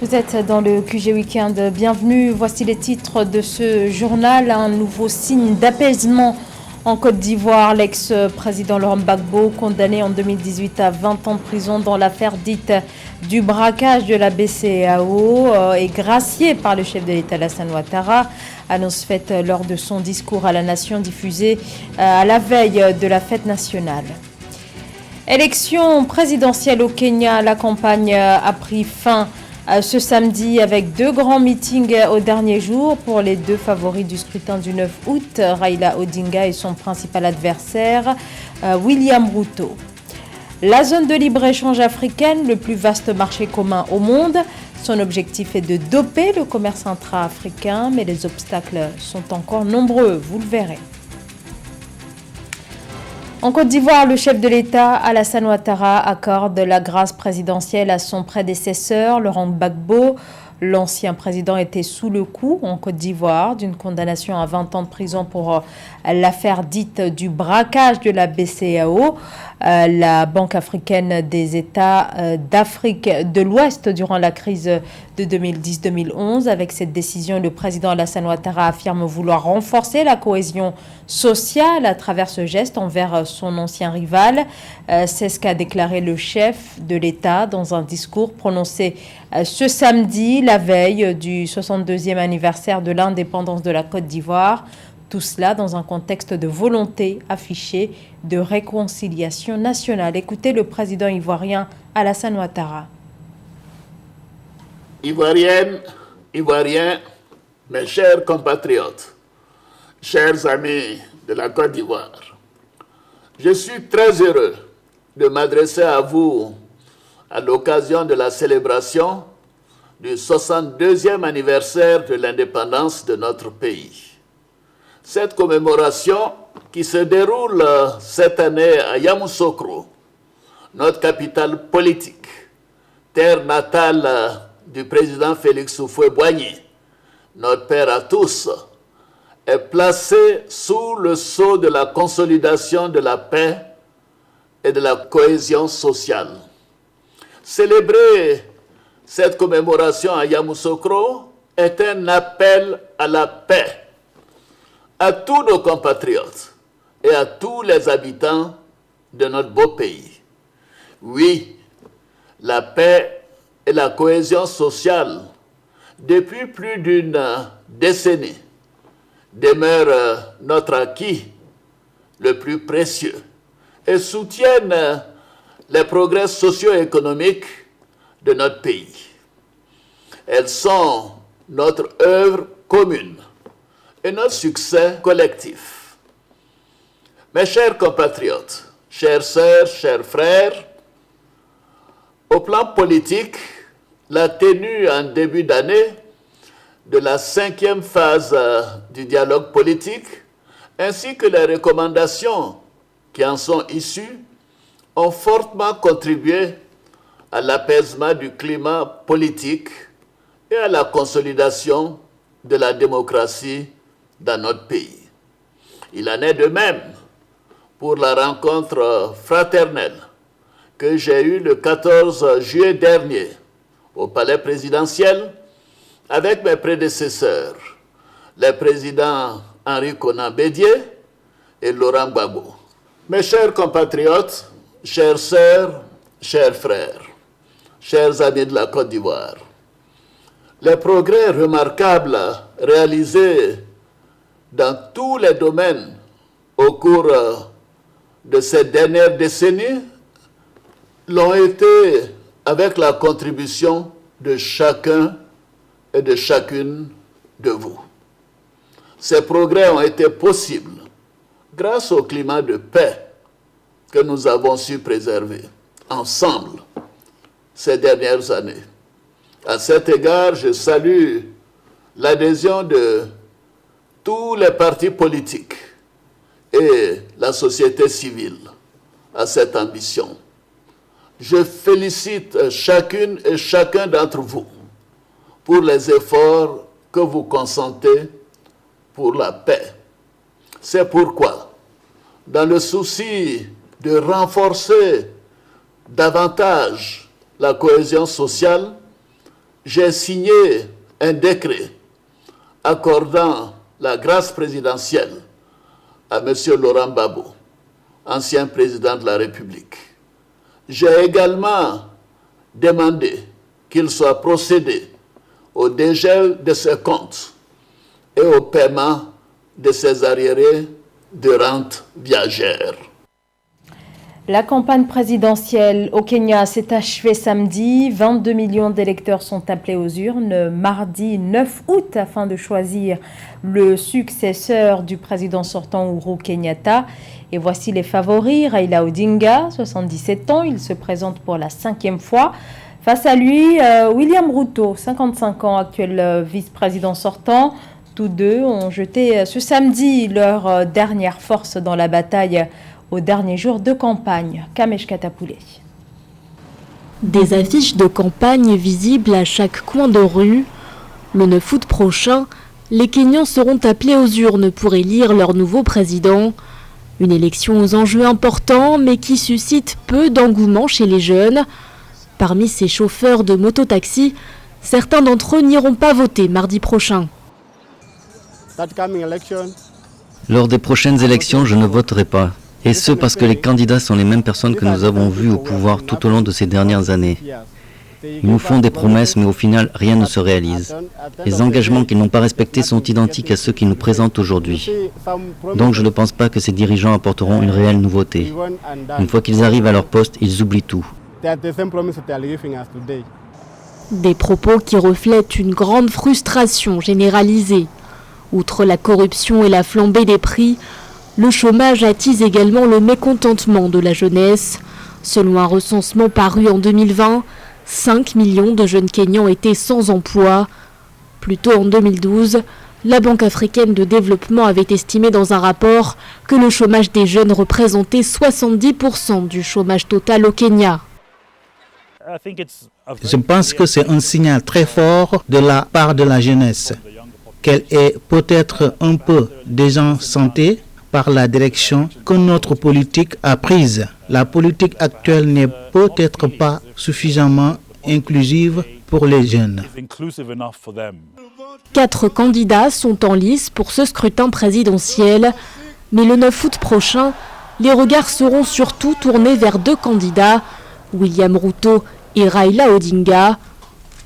Vous êtes dans le QG Weekend. Bienvenue. Voici les titres de ce journal. Un nouveau signe d'apaisement en Côte d'Ivoire. L'ex-président Laurent Gbagbo, condamné en 2018 à 20 ans de prison dans l'affaire dite du braquage de la BCEAO, est gracié par le chef de l'État Alassane Ouattara. Annonce faite lors de son discours à la nation diffusé à la veille de la fête nationale. Élection présidentielle au Kenya. La campagne a pris fin ce samedi avec deux grands meetings au dernier jour pour les deux favoris du scrutin du 9 août, Raila Odinga et son principal adversaire, William Ruto. La zone de libre-échange africaine, le plus vaste marché commun au monde. Son objectif est de doper le commerce intra-africain, mais les obstacles sont encore nombreux, vous le verrez. En Côte d'Ivoire, le chef de l'État, Alassane Ouattara, accorde la grâce présidentielle à son prédécesseur, Laurent Gbagbo. L'ancien président était sous le coup en Côte d'Ivoire d'une condamnation à 20 ans de prison pour l'affaire dite du braquage de la BCEAO, la Banque africaine des États d'Afrique de l'Ouest durant la crise de 2010-2011. Avec cette décision, le président Alassane Ouattara affirme vouloir renforcer la cohésion sociale à travers ce geste envers son ancien rival. C'est ce qu'a déclaré le chef de l'État dans un discours prononcé ce samedi, la veille du 62e anniversaire de l'indépendance de la Côte d'Ivoire. Tout cela dans un contexte de volonté affichée de réconciliation nationale. Écoutez le président ivoirien Alassane Ouattara. Ivoiriennes, Ivoiriens, mes chers compatriotes, chers amis de la Côte d'Ivoire, je suis très heureux de m'adresser à vous à l'occasion de la célébration du 62e anniversaire de l'indépendance de notre pays. Cette commémoration qui se déroule cette année à Yamoussoukro, notre capitale politique, terre natale du président Félix Houphouët-Boigny, notre père à tous, est placée sous le sceau de la consolidation de la paix et de la cohésion sociale. Célébrer cette commémoration à Yamoussoukro est un appel à la paix à tous nos compatriotes et à tous les habitants de notre beau pays. Oui, la paix et la cohésion sociale, depuis plus d'une décennie, demeurent notre acquis le plus précieux et soutiennent les progrès socio-économiques de notre pays. Elles sont notre œuvre commune et notre succès collectif. Mes chers compatriotes, chères sœurs, chers frères, au plan politique, la tenue en début d'année de la 5e phase du dialogue politique, ainsi que les recommandations qui en sont issues, ont fortement contribué à l'apaisement du climat politique et à la consolidation de la démocratie dans notre pays. Il en est de même pour la rencontre fraternelle que j'ai eue le 14 juillet dernier au palais présidentiel avec mes prédécesseurs, les présidents Henri Konan Bédié et Laurent Gbagbo. Mes chers compatriotes, chères sœurs, chers frères, chers amis de la Côte d'Ivoire, les progrès remarquables réalisés dans tous les domaines au cours de ces dernières décennies l'ont été avec la contribution de chacun et de chacune de vous. Ces progrès ont été possibles grâce au climat de paix que nous avons su préserver ensemble ces dernières années. À cet égard, je salue l'adhésion de tous les partis politiques et la société civile à cette ambition. Je félicite chacune et chacun d'entre vous pour les efforts que vous consentez pour la paix. C'est pourquoi, dans le souci de renforcer davantage la cohésion sociale, j'ai signé un décret accordant la grâce présidentielle à M. Laurent Gbagbo, ancien président de la République. J'ai également demandé qu'il soit procédé au dégel de ses comptes et au paiement de ses arriérés de rente viagère. La campagne présidentielle au Kenya s'est achevée samedi. 22 millions d'électeurs sont appelés aux urnes mardi 9 août afin de choisir le successeur du président sortant Uhuru Kenyatta. Et voici les favoris. Raila Odinga, 77 ans, il se présente pour la 5e fois. Face à lui, William Ruto, 55 ans, actuel vice-président sortant. Tous deux ont jeté ce samedi leur dernière force dans la bataille au dernier jour de campagne. Kamesh Katapoulé. Des affiches de campagne visibles à chaque coin de rue. Le 9 août prochain, les Kenyans seront appelés aux urnes pour élire leur nouveau président. Une élection aux enjeux importants, mais qui suscite peu d'engouement chez les jeunes. Parmi ces chauffeurs de mototaxi, certains d'entre eux n'iront pas voter mardi prochain. Lors des prochaines élections, je ne voterai pas. Et ce parce que les candidats sont les mêmes personnes que nous avons vues au pouvoir tout au long de ces dernières années. Ils nous font des promesses, mais au final, rien ne se réalise. Les engagements qu'ils n'ont pas respectés sont identiques à ceux qu'ils nous présentent aujourd'hui. Donc je ne pense pas que ces dirigeants apporteront une réelle nouveauté. Une fois qu'ils arrivent à leur poste, ils oublient tout. Des propos qui reflètent une grande frustration généralisée. Outre la corruption et la flambée des prix, le chômage attise également le mécontentement de la jeunesse. Selon un recensement paru en 2020, 5 millions de jeunes Kenyans étaient sans emploi. Plus tôt en 2012, la Banque africaine de développement avait estimé dans un rapport que le chômage des jeunes représentait 70% du chômage total au Kenya. Je pense que c'est un signal très fort de la part de la jeunesse, qu'elle est peut-être un peu désenchantée par la direction que notre politique a prise. La politique actuelle n'est peut-être pas suffisamment inclusive pour les jeunes. 4 candidats sont en lice pour ce scrutin présidentiel, mais le 9 août prochain, les regards seront surtout tournés vers 2 candidats, William Ruto et Raila Odinga.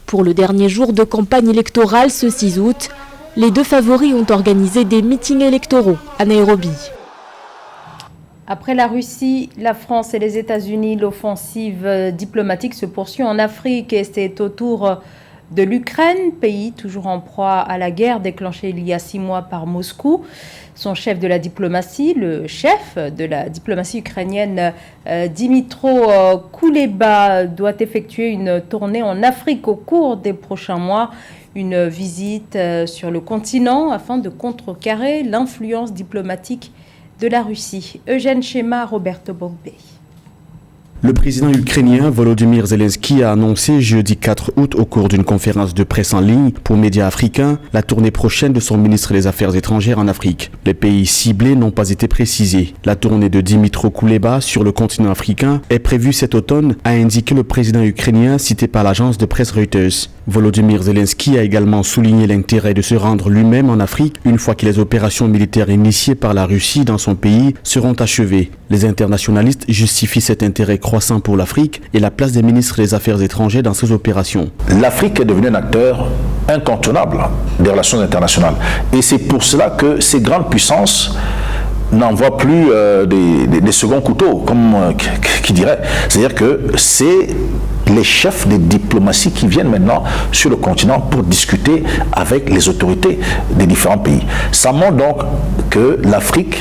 Pour le dernier jour de campagne électorale ce 6 août, les 2 favoris ont organisé des meetings électoraux à Nairobi. Après la Russie, la France et les États-Unis, l'offensive diplomatique se poursuit en Afrique et c'est au tour de l'Ukraine, pays toujours en proie à la guerre déclenchée il y a 6 mois par Moscou. Son chef de la diplomatie, le chef de la diplomatie ukrainienne, Dmytro Kuleba, doit effectuer une tournée en Afrique au cours des prochains mois. Une visite sur le continent afin de contrecarrer l'influence diplomatique de la Russie. Eugène Chema, Roberto Bogbe. Le président ukrainien Volodymyr Zelensky a annoncé jeudi 4 août au cours d'une conférence de presse en ligne pour médias africains la tournée prochaine de son ministre des Affaires étrangères en Afrique. Les pays ciblés n'ont pas été précisés. La tournée de Dmytro Kuleba sur le continent africain est prévue cet automne, a indiqué le président ukrainien cité par l'agence de presse Reuters. Volodymyr Zelensky a également souligné l'intérêt de se rendre lui-même en Afrique une fois que les opérations militaires initiées par la Russie dans son pays seront achevées. Les internationalistes justifient cet intérêt croissant pour l'Afrique et la place des ministres des Affaires étrangères dans ces opérations. L'Afrique est devenue un acteur incontournable des relations internationales. Et c'est pour cela que ces grandes puissances n'envoient plus des seconds couteaux, comme qui dirait. C'est-à-dire que c'est les chefs des diplomaties qui viennent maintenant sur le continent pour discuter avec les autorités des différents pays. Ça montre donc que l'Afrique,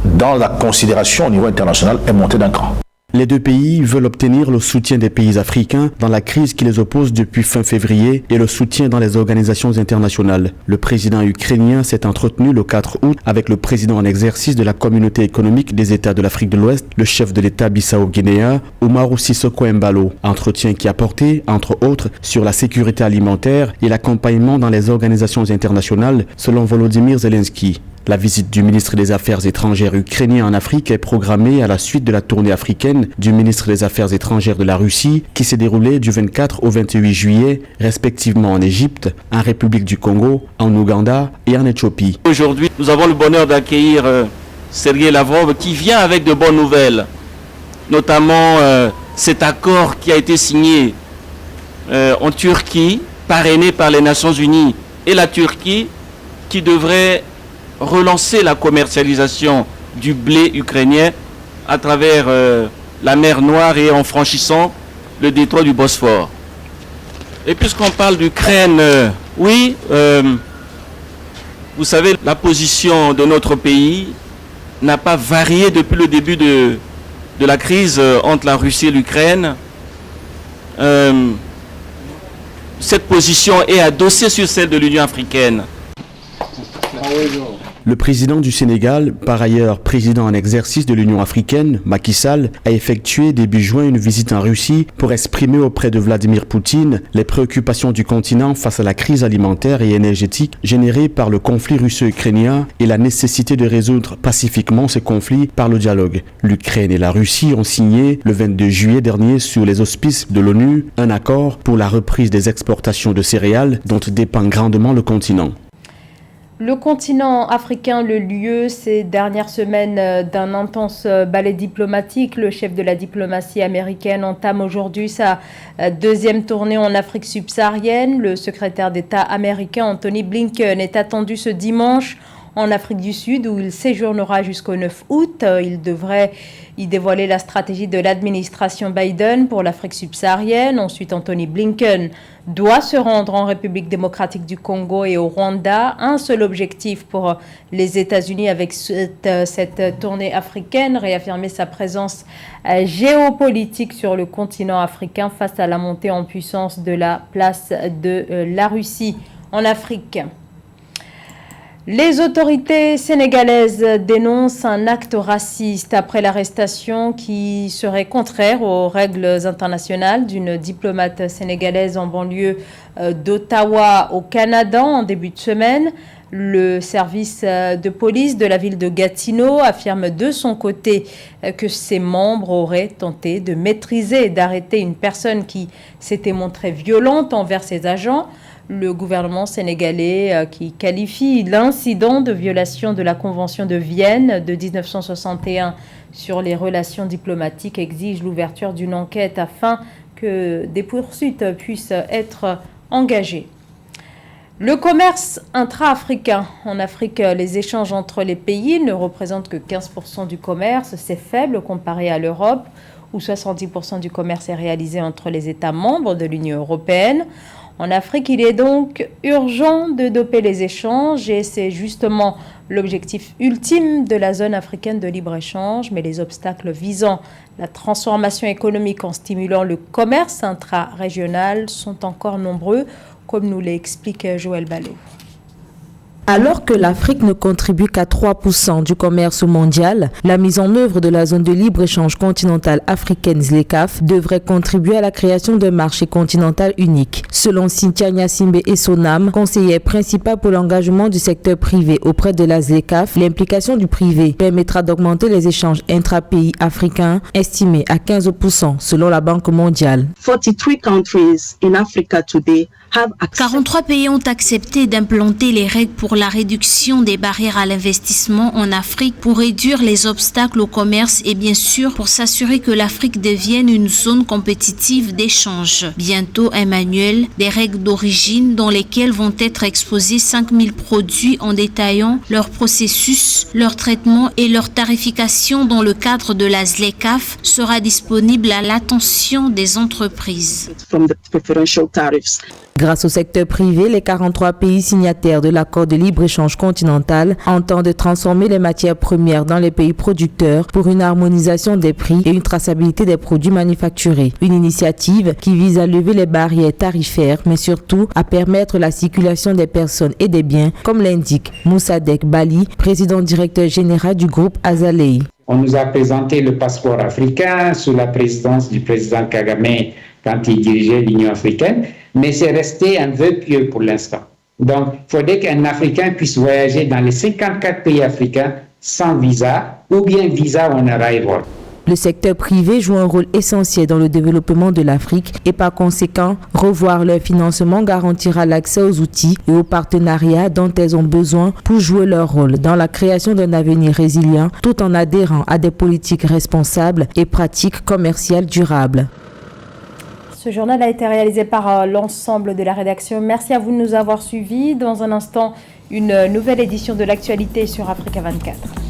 dans la considération au niveau international, est montée d'un cran. Les 2 pays veulent obtenir le soutien des pays africains dans la crise qui les oppose depuis fin février et le soutien dans les organisations internationales. Le président ukrainien s'est entretenu le 4 août avec le président en exercice de la Communauté économique des États de l'Afrique de l'Ouest, le chef de l'État Bissau-Guinéen, Umaru Sissoco Embalo. Entretien qui a porté, entre autres, sur la sécurité alimentaire et l'accompagnement dans les organisations internationales, selon Volodymyr Zelensky. La visite du ministre des Affaires étrangères ukrainien en Afrique est programmée à la suite de la tournée africaine du ministre des Affaires étrangères de la Russie qui s'est déroulée du 24 au 28 juillet, respectivement en Égypte, en République du Congo, en Ouganda et en Éthiopie. Aujourd'hui, nous avons le bonheur d'accueillir Sergei Lavrov qui vient avec de bonnes nouvelles, notamment cet accord qui a été signé en Turquie, parrainé par les Nations Unies et la Turquie, qui devrait relancer la commercialisation du blé ukrainien à travers la mer Noire et en franchissant le détroit du Bosphore. Et puisqu'on parle d'Ukraine, oui, vous savez, la position de notre pays n'a pas varié depuis le début de la crise entre la Russie et l'Ukraine. Cette position est adossée sur celle de l'Union africaine. Le président du Sénégal, par ailleurs président en exercice de l'Union africaine, Macky Sall, a effectué début juin une visite en Russie pour exprimer auprès de Vladimir Poutine les préoccupations du continent face à la crise alimentaire et énergétique générée par le conflit russo-ukrainien et la nécessité de résoudre pacifiquement ce conflit par le dialogue. L'Ukraine et la Russie ont signé le 22 juillet dernier sous les auspices de l'ONU un accord pour la reprise des exportations de céréales dont dépend grandement le continent. Le continent africain, le lieu ces dernières semaines d'un intense ballet diplomatique. Le chef de la diplomatie américaine entame aujourd'hui sa deuxième tournée en Afrique subsaharienne. Le secrétaire d'État américain Anthony Blinken est attendu ce dimanche en Afrique du Sud où il séjournera jusqu'au 9 août. Il devrait y dévoiler la stratégie de l'administration Biden pour l'Afrique subsaharienne. Ensuite, Anthony Blinken doit se rendre en République démocratique du Congo et au Rwanda. Un seul objectif pour les États-Unis avec cette tournée africaine, réaffirmer sa présence géopolitique sur le continent africain face à la montée en puissance de la place de la Russie en Afrique. Les autorités sénégalaises dénoncent un acte raciste après l'arrestation qui serait contraire aux règles internationales d'une diplomate sénégalaise en banlieue d'Ottawa au Canada en début de semaine. Le service de police de la ville de Gatineau affirme de son côté que ses membres auraient tenté de maîtriser et d'arrêter une personne qui s'était montrée violente envers ses agents. Le gouvernement sénégalais qui qualifie l'incident de violation de la Convention de Vienne de 1961 sur les relations diplomatiques exige l'ouverture d'une enquête afin que des poursuites puissent être engagées. Le commerce intra-africain. En Afrique, les échanges entre les pays ne représentent que 15% du commerce. C'est faible comparé à l'Europe, où 70% du commerce est réalisé entre les États membres de l'Union européenne. En Afrique, il est donc urgent de doper les échanges et c'est justement l'objectif ultime de la zone africaine de libre-échange. Mais les obstacles visant la transformation économique en stimulant le commerce intra-régional sont encore nombreux, comme nous l'explique Joël Ballot. Alors que l'Afrique ne contribue qu'à 3% du commerce mondial, la mise en œuvre de la zone de libre-échange continentale africaine ZLECAf devrait contribuer à la création d'un marché continental unique. Selon Cynthia Nyasimbe Essonam, conseillère principale pour l'engagement du secteur privé auprès de la ZLECAf, l'implication du privé permettra d'augmenter les échanges intra-pays africains, estimés à 15% selon la Banque mondiale. 43 countries in Africa today 43 pays ont accepté d'implanter les règles pour la réduction des barrières à l'investissement en Afrique pour réduire les obstacles au commerce et bien sûr pour s'assurer que l'Afrique devienne une zone compétitive d'échange. Bientôt, Emmanuel, des règles d'origine dans lesquelles vont être exposés 5000 produits en détaillant leur processus, leur traitement et leur tarification dans le cadre de la ZLECAf sera disponible à l'attention des entreprises. Grâce au secteur privé, les 43 pays signataires de l'accord de libre-échange continental entendent transformer les matières premières dans les pays producteurs pour une harmonisation des prix et une traçabilité des produits manufacturés. Une initiative qui vise à lever les barrières tarifaires, mais surtout à permettre la circulation des personnes et des biens, comme l'indique Moussadek Bali, président directeur général du groupe Azalei. On nous a présenté le passeport africain sous la présidence du président Kagame quand il dirigeait l'Union africaine, mais c'est resté un vœu pieux pour l'instant. Donc, il faudrait qu'un Africain puisse voyager dans les 54 pays africains sans visa ou bien visa on arrival. Le secteur privé joue un rôle essentiel dans le développement de l'Afrique et par conséquent, revoir leur financement garantira l'accès aux outils et aux partenariats dont elles ont besoin pour jouer leur rôle dans la création d'un avenir résilient tout en adhérant à des politiques responsables et pratiques commerciales durables. Ce journal a été réalisé par l'ensemble de la rédaction. Merci à vous de nous avoir suivis. Dans un instant, une nouvelle édition de l'actualité sur Africa 24.